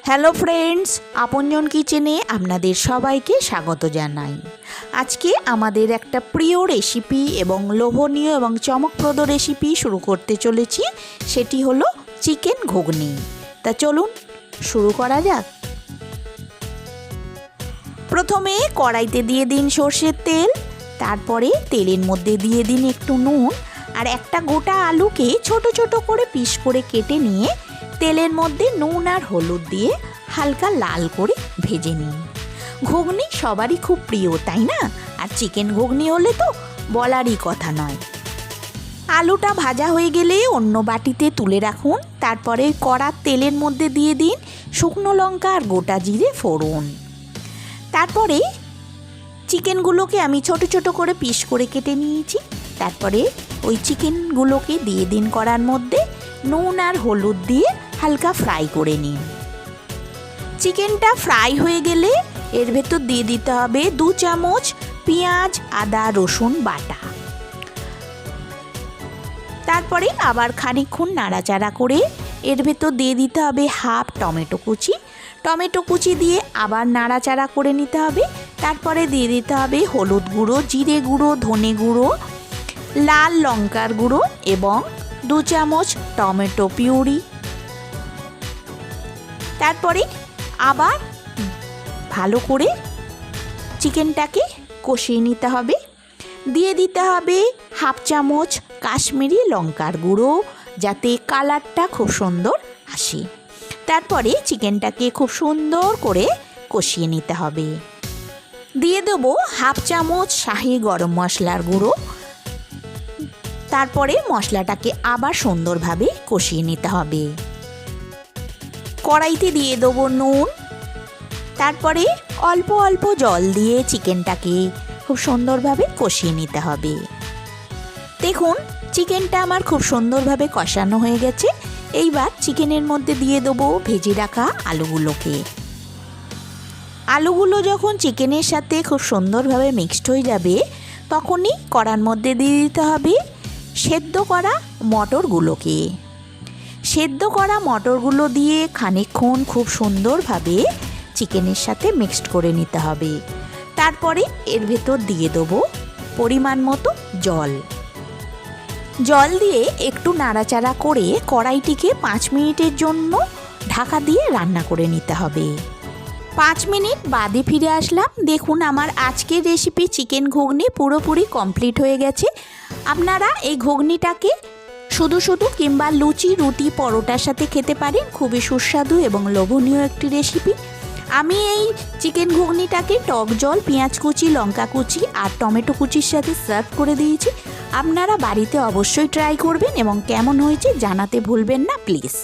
Hello friends, আপনজন কিচেনে আপনাদের সবাইকে স্বাগত জানাই। আজকে আমাদের একটা প্রিয় রেসিপি এবং লোভনীয় এবং চমকপ্রদ রেসিপি শুরু করতে চলেছি। সেটি হলো চিকেন ঘুগনি। তা চলুন শুরু করা যাক। প্রথমে কড়াইতে দিয়ে দিন সর্ষের তেল, তারপরে তেলের মধ্যে দিয়ে দিন একটু নুন আর একটা গোটা আলুকে ছোট ছোট করে পিস করে কেটে নিয়ে তেলের মধ্যে নুন আর হলুদ দিয়ে হালকা লাল করে ভেজে নিন। ঘুগনি সবারই খুব প্রিয়, তাই না? আর চিকেন ঘুগনি হলে তো বলারই কথা নয়। আলুটা ভাজা হয়ে গেলে অন্য বাটিতে তুলে রাখুন। তারপরে কড়ার তেলের মধ্যে দিয়ে দিন শুকনো লঙ্কা আর গোটা জিরে ফোড়ন। তারপরে চিকেনগুলোকে আমি ছোট ছোট করে পিস করে কেটে নিয়েছি। তারপরে ওই চিকেনগুলোকে দিয়ে দিন কড়ার মধ্যে, নুন আর হলুদ দিয়ে হালকা ফ্রাই করে নিন। চিকেনটা ফ্রাই হয়ে গেলে এর ভেতর দিয়ে দিতে হবে 2 চামচ পেঁয়াজ আদা রসুন বাটা। তারপরে আবার খানিকক্ষণ নাড়াচাড়া করে এর ভেতর দিয়ে দিতে হবে হাফ টমেটো কুচি দিয়ে আবার নাড়াচাড়া করে নিতে হবে। তারপরে দিয়ে দিতে হবে হলুদ গুঁড়ো, জিরে গুঁড়ো, ধনে গুঁড়ো, লাল লঙ্কার গুঁড়ো এবং 2 চামচ টমেটো পিউরি। তারপরে আবার ভালো করে চিকেনটাকে কষিয়ে নিতে হবে। দিয়ে দিতে হবে হাফ চামচ কাশ্মীরি লঙ্কার গুঁড়ো, যাতে কালারটা খুব সুন্দর আসে। তারপরে চিকেনটাকে খুব সুন্দর করে কষিয়ে নিতে হবে। দিয়ে দেবো হাফ চামচ শাহি গরম মশলার গুঁড়ো। তারপরে মশলাটাকে আবার সুন্দরভাবে কষিয়ে নিতে হবে। কড়াইতে দিয়ে দেবো নুন। তারপরে অল্প অল্প জল দিয়ে চিকেনটাকে খুব সুন্দরভাবে কষিয়ে নিতে হবে। দেখুন চিকেনটা আমার খুব সুন্দরভাবে কষানো হয়ে গেছে। এইবার চিকেনের মধ্যে দিয়ে দেবো ভেজে রাখা আলুগুলো যখন চিকেনের সাথে খুব সুন্দরভাবে মিক্সড হয়ে যাবে, তখনই কড়ার মধ্যে দিয়ে দিতে হবে সেদ্ধ করা মটরগুলো দিয়ে খানিকক্ষণ খুব সুন্দরভাবে চিকেনের সাথে মিক্সড করে নিতে হবে। তারপরে এর ভেতর দিয়ে দেবো পরিমাণ মতো জল দিয়ে একটু নাড়াচাড়া করে কড়াইটিকে 5 মিনিটের জন্য ঢাকা দিয়ে রান্না করে নিতে হবে। 5 মিনিট বাদে ফিরে আসলাম। দেখুন আমার আজকের রেসিপি চিকেন ঘুগনি পুরোপুরি কমপ্লিট হয়ে গেছে। আপনারা এই ঘুগনিটাকে শুধু কিংবা লুচি, রুটি, পরোটার সাথে খেতে পারেন। খুবই সুস্বাদু এবং লোভনীয় একটি রেসিপি। আমি এই চিকেন ঘুগনিটাকে টক জল, পেঁয়াজ কুচি, লঙ্কা কুচি আর টমেটো কুচির সাথে সার্ভ করে দিয়েছি। আপনারা বাড়িতে অবশ্যই ট্রাই করবেন এবং কেমন হয়েছে জানাতে ভুলবেন না প্লিজ।